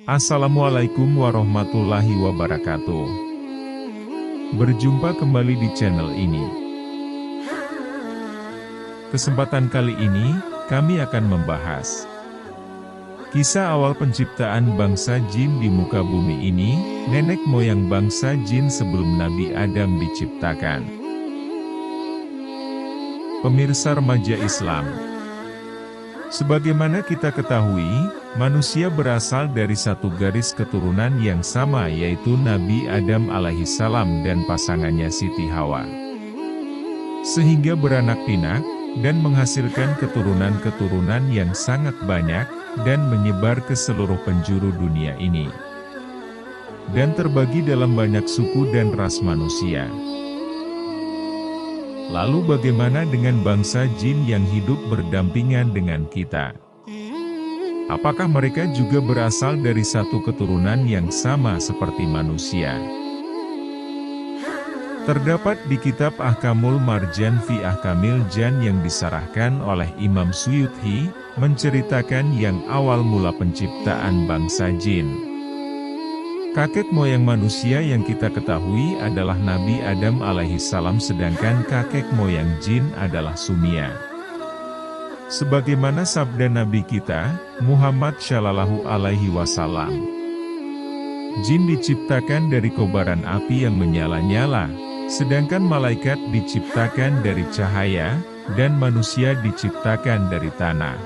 Assalamualaikum warahmatullahi wabarakatuh. Berjumpa kembali di channel ini. Kesempatan kali ini, kami akan membahas kisah awal penciptaan bangsa jin di muka bumi ini, nenek moyang bangsa jin sebelum Nabi Adam diciptakan. Pemirsa remaja Islam, sebagaimana kita ketahui, manusia berasal dari satu garis keturunan yang sama, yaitu Nabi Adam alaihissalam dan pasangannya Siti Hawa. Sehingga beranak pinak, dan menghasilkan keturunan-keturunan yang sangat banyak, dan menyebar ke seluruh penjuru dunia ini. Dan terbagi dalam banyak suku dan ras manusia. Lalu bagaimana dengan bangsa jin yang hidup berdampingan dengan kita? Apakah mereka juga berasal dari satu keturunan yang sama seperti manusia? Terdapat di kitab Ahkamul Marjan fi Ahkamil Jan yang disarahkan oleh Imam Suyuti, menceritakan yang awal mula penciptaan bangsa jin. Kakek moyang manusia yang kita ketahui adalah Nabi Adam alaihissalam, sedangkan kakek moyang jin adalah Sumia. Sebagaimana sabda Nabi kita, Muhammad Shallallahu Alaihi Wasallam, jin diciptakan dari kobaran api yang menyala-nyala, sedangkan malaikat diciptakan dari cahaya, dan manusia diciptakan dari tanah.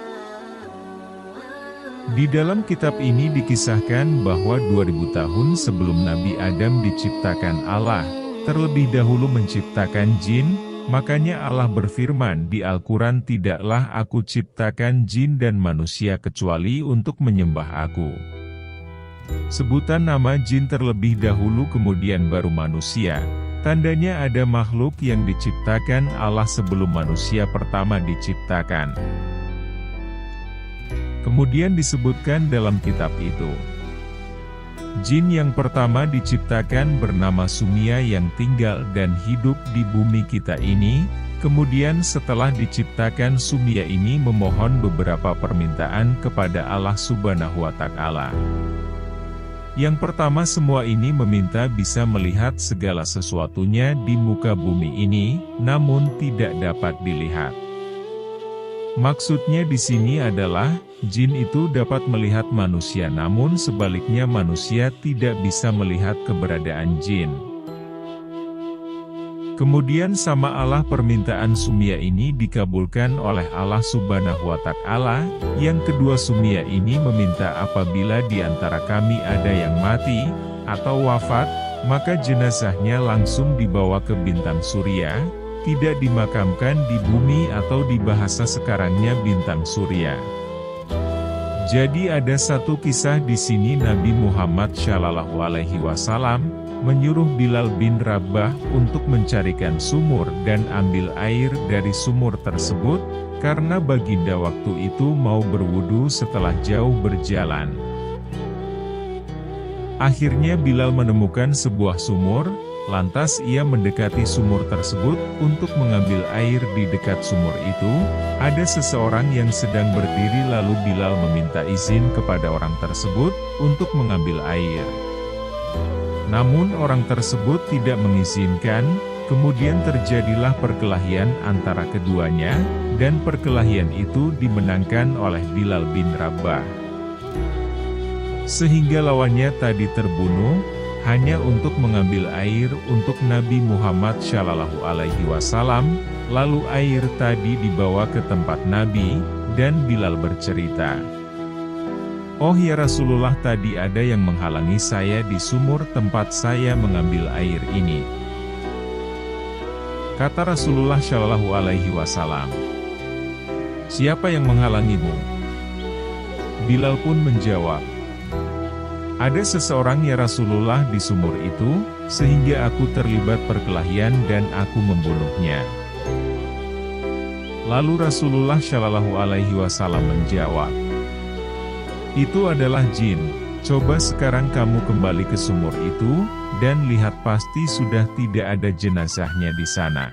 Di dalam kitab ini dikisahkan bahwa 2000 tahun sebelum Nabi Adam diciptakan Allah, terlebih dahulu menciptakan jin, makanya Allah berfirman di Al-Quran, "Tidaklah aku ciptakan jin dan manusia kecuali untuk menyembah aku." Sebutan nama jin terlebih dahulu kemudian baru manusia, tandanya ada makhluk yang diciptakan Allah sebelum manusia pertama diciptakan. Kemudian disebutkan dalam kitab itu, jin yang pertama diciptakan bernama Sumia yang tinggal dan hidup di bumi kita ini. Kemudian setelah diciptakan Sumia ini memohon beberapa permintaan kepada Allah Subhanahu wa Ta'ala. Yang pertama, semua ini meminta bisa melihat segala sesuatunya di muka bumi ini, namun tidak dapat dilihat. Maksudnya di sini adalah, jin itu dapat melihat manusia, namun sebaliknya manusia tidak bisa melihat keberadaan jin. Kemudian sama Allah permintaan Sumia ini dikabulkan oleh Allah Subhanahu wa Ta'ala. Yang kedua, Sumia ini meminta apabila di antara kami ada yang mati, atau wafat, maka jenazahnya langsung dibawa ke bintang surya, tidak dimakamkan di bumi atau di bahasa sekarangnya bintang surya. Jadi ada satu kisah di sini, Nabi Muhammad Shallallahu Alaihi Wasallam menyuruh Bilal bin Rabah untuk mencarikan sumur dan ambil air dari sumur tersebut, karena baginda waktu itu mau berwudu setelah jauh berjalan. Akhirnya Bilal menemukan sebuah sumur, lantas ia mendekati sumur tersebut untuk mengambil air. Di dekat sumur itu, ada seseorang yang sedang berdiri, lalu Bilal meminta izin kepada orang tersebut untuk mengambil air. Namun orang tersebut tidak mengizinkan, kemudian terjadilah perkelahian antara keduanya, dan perkelahian itu dimenangkan oleh Bilal bin Rabah. Sehingga lawannya tadi terbunuh, hanya untuk mengambil air untuk Nabi Muhammad Shallallahu Alaihi Wasallam, lalu air tadi dibawa ke tempat Nabi, dan Bilal bercerita, "Oh ya Rasulullah, tadi ada yang menghalangi saya di sumur tempat saya mengambil air ini." Kata Rasulullah Shallallahu Alaihi Wasallam, "Siapa yang menghalangimu?" Bilal pun menjawab, "Ada seseorang ya Rasulullah di sumur itu, sehingga aku terlibat perkelahian dan aku membunuhnya." Lalu Rasulullah Shallallahu Alaihi Wasallam menjawab, "Itu adalah jin. Coba sekarang kamu kembali ke sumur itu, dan lihat pasti sudah tidak ada jenazahnya di sana."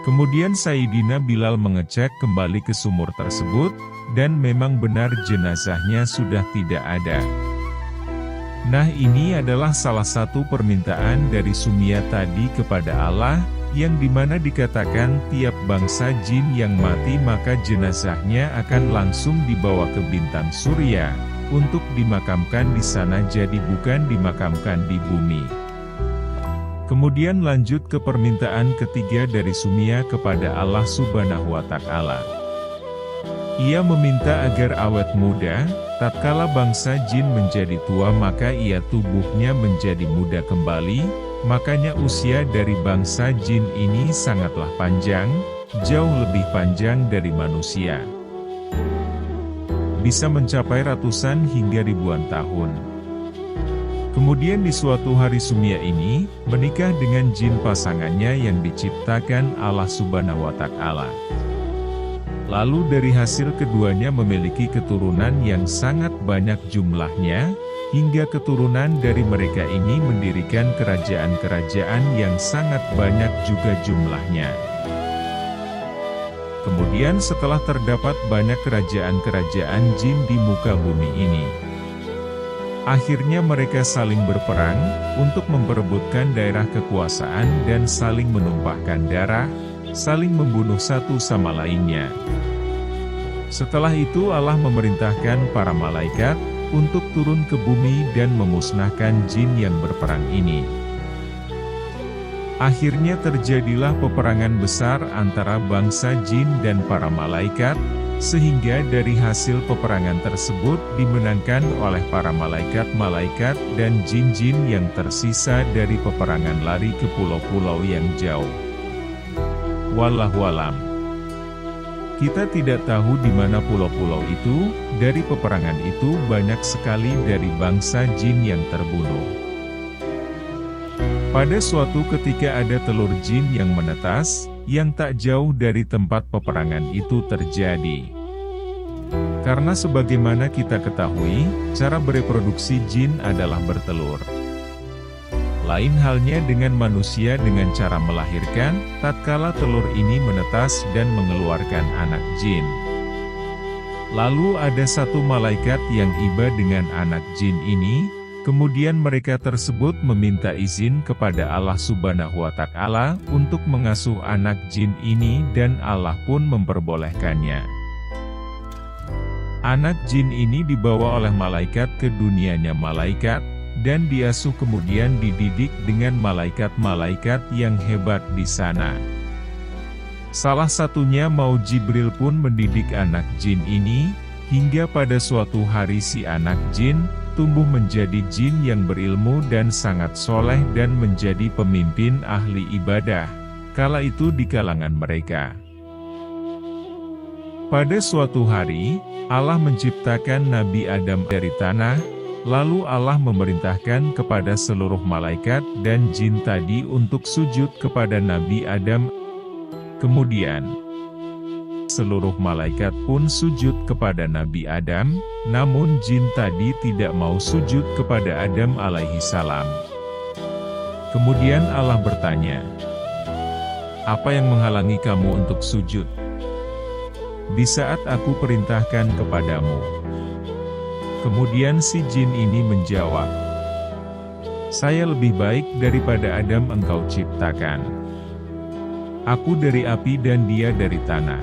Kemudian Sayyidina Bilal mengecek kembali ke sumur tersebut, dan memang benar jenazahnya sudah tidak ada. Nah, ini adalah salah satu permintaan dari Sumia tadi kepada Allah, yang dimana dikatakan tiap bangsa jin yang mati maka jenazahnya akan langsung dibawa ke bintang surya, untuk dimakamkan di sana, jadi bukan dimakamkan di bumi. Kemudian lanjut ke permintaan ketiga dari Sumia kepada Allah Subhanahu wa Ta'ala. Ia meminta agar awet muda, tatkala bangsa jin menjadi tua maka ia tubuhnya menjadi muda kembali, makanya usia dari bangsa jin ini sangatlah panjang, jauh lebih panjang dari manusia. Bisa mencapai ratusan hingga ribuan tahun. Kemudian di suatu hari Sumia ini, menikah dengan jin pasangannya yang diciptakan Allah Subhanahu wa Ta'ala. Lalu dari hasil keduanya memiliki keturunan yang sangat banyak jumlahnya, hingga keturunan dari mereka ini mendirikan kerajaan-kerajaan yang sangat banyak juga jumlahnya. Kemudian setelah terdapat banyak kerajaan-kerajaan jin di muka bumi ini, akhirnya mereka saling berperang, untuk memperebutkan daerah kekuasaan dan saling menumpahkan darah, saling membunuh satu sama lainnya. Setelah itu Allah memerintahkan para malaikat, untuk turun ke bumi dan memusnahkan jin yang berperang ini. Akhirnya terjadilah peperangan besar antara bangsa jin dan para malaikat, sehingga dari hasil peperangan tersebut dimenangkan oleh para malaikat-malaikat dan jin-jin yang tersisa dari peperangan lari ke pulau-pulau yang jauh. Wallahu a'lam. Kita tidak tahu di mana pulau-pulau itu, dari peperangan itu banyak sekali dari bangsa jin yang terbunuh. Pada suatu ketika ada telur jin yang menetas, yang tak jauh dari tempat peperangan itu terjadi. Karena sebagaimana kita ketahui, cara bereproduksi jin adalah bertelur. Lain halnya dengan manusia dengan cara melahirkan, tatkala telur ini menetas dan mengeluarkan anak jin. Lalu ada satu malaikat yang iba dengan anak jin ini, kemudian mereka tersebut meminta izin kepada Allah Subhanahu wa Ta'ala untuk mengasuh anak jin ini dan Allah pun memperbolehkannya. Anak jin ini dibawa oleh malaikat ke dunianya malaikat, dan diasuh kemudian dididik dengan malaikat-malaikat yang hebat di sana. Salah satunya mau Jibril pun mendidik anak jin ini, hingga pada suatu hari si anak jin tumbuh menjadi jin yang berilmu dan sangat soleh dan menjadi pemimpin ahli ibadah, kala itu di kalangan mereka. Pada suatu hari, Allah menciptakan Nabi Adam dari tanah, lalu Allah memerintahkan kepada seluruh malaikat dan jin tadi untuk sujud kepada Nabi Adam. Kemudian, seluruh malaikat pun sujud kepada Nabi Adam, namun jin tadi tidak mau sujud kepada Adam alaihi salam. Kemudian Allah bertanya, "Apa yang menghalangi kamu untuk sujud di saat aku perintahkan kepadamu?" Kemudian si jin ini menjawab, "Saya lebih baik daripada Adam engkau ciptakan. Aku dari api dan dia dari tanah."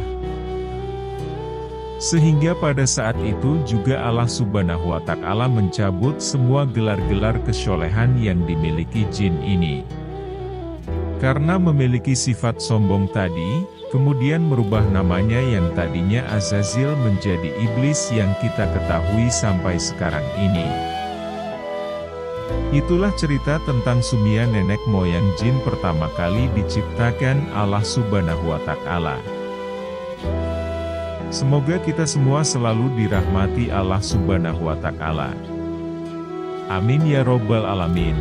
Sehingga pada saat itu juga Allah Subhanahu wa Ta'ala mencabut semua gelar-gelar kesolehan yang dimiliki jin ini. Karena memiliki sifat sombong tadi, kemudian merubah namanya yang tadinya Azazil menjadi iblis yang kita ketahui sampai sekarang ini. Itulah cerita tentang Sumia, nenek moyang jin pertama kali diciptakan Allah Subhanahu wa Ta'ala. Semoga kita semua selalu dirahmati Allah Subhanahu wa Ta'ala. Amin ya Robbal Alamin.